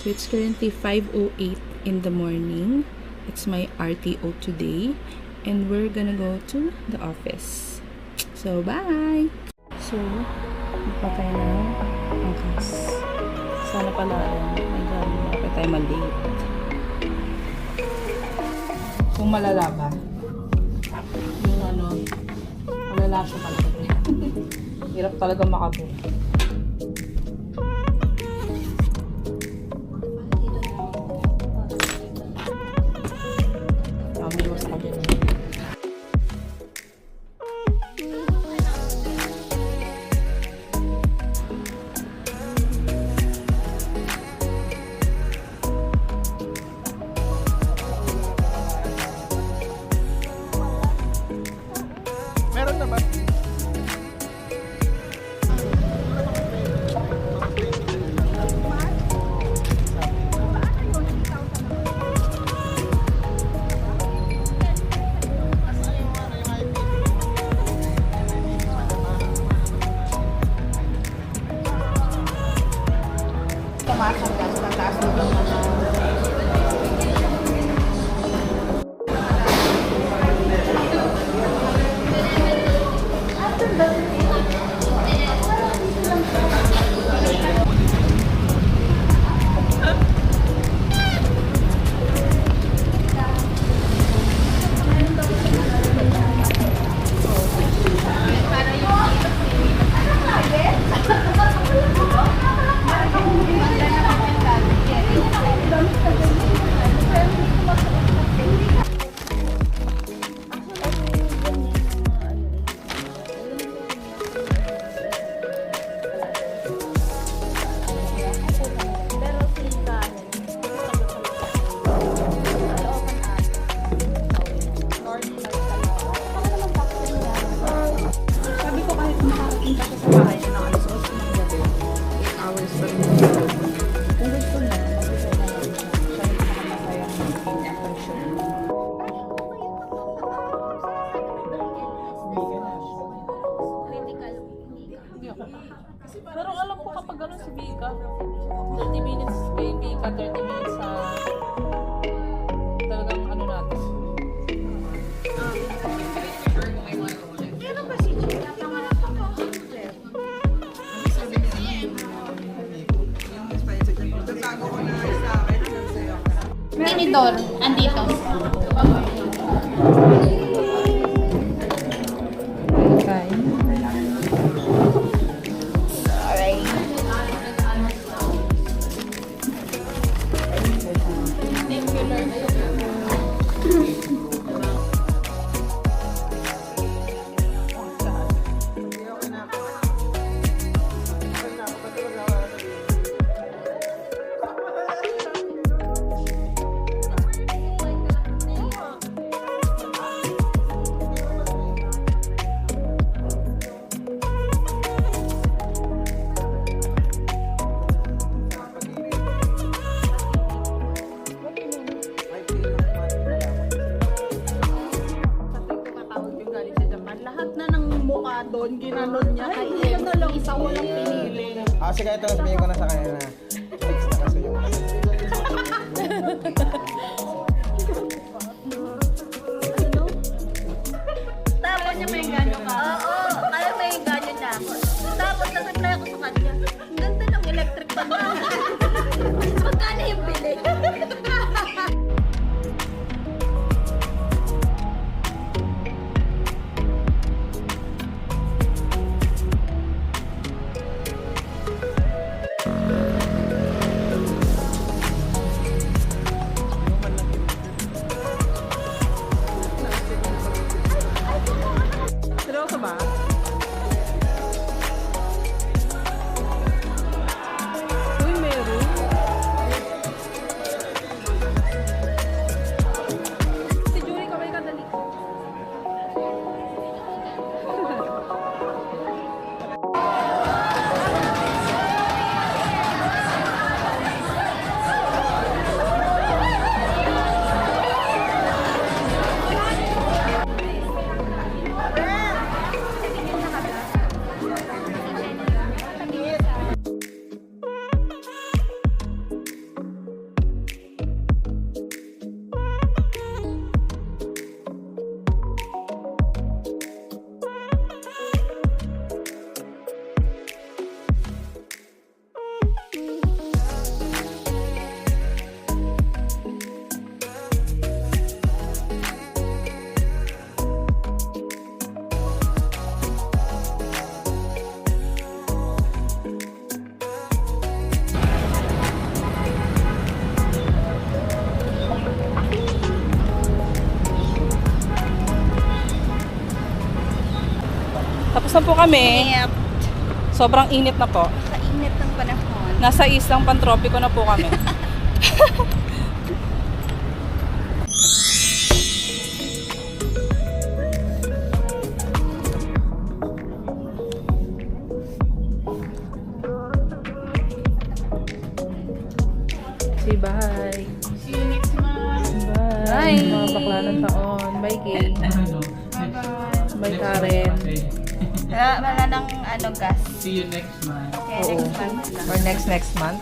So it's currently 5:08 in the morning. It's my RTO today. And we're gonna go to the office. So, bye! So, magpatay na ang angkas. Sana pala, my God, malapit tayo malate. Kung malala ba? Yung ano, malala siya talaga. Hirap talaga makabook. Meron na ba? Pero alam ko kapag gano'n si Vika, 30 minutes kay Vika, 30 minutes sa talagang ano natin. Tinidor, andito. Okay. Doon, ginanon niya. Ay, isa na lang. Isa ko lang pinili. Sige, ito sabihin ko na sa kanya na fix na kasi yung Tapos niya may ganyo ka. Oo, kaya may ganyo niya. Tapos nag-reply ako sa kanya. Ang ganda ng electric fan na. Magkano yung bili? Seryoso ba? Uy, meron. Si Julie, kamay ka dali. Tapos na po kami. Yep. Sobrang init na po. Sa init ng panahon. Nasa islang pantropiko na po kami. Say bye. See you next month. Bye. Mga bakla ng taon. Bye, Kay. Bye, Karen. Wala nang gas. See you next month. Kaya next month lang. Or next month.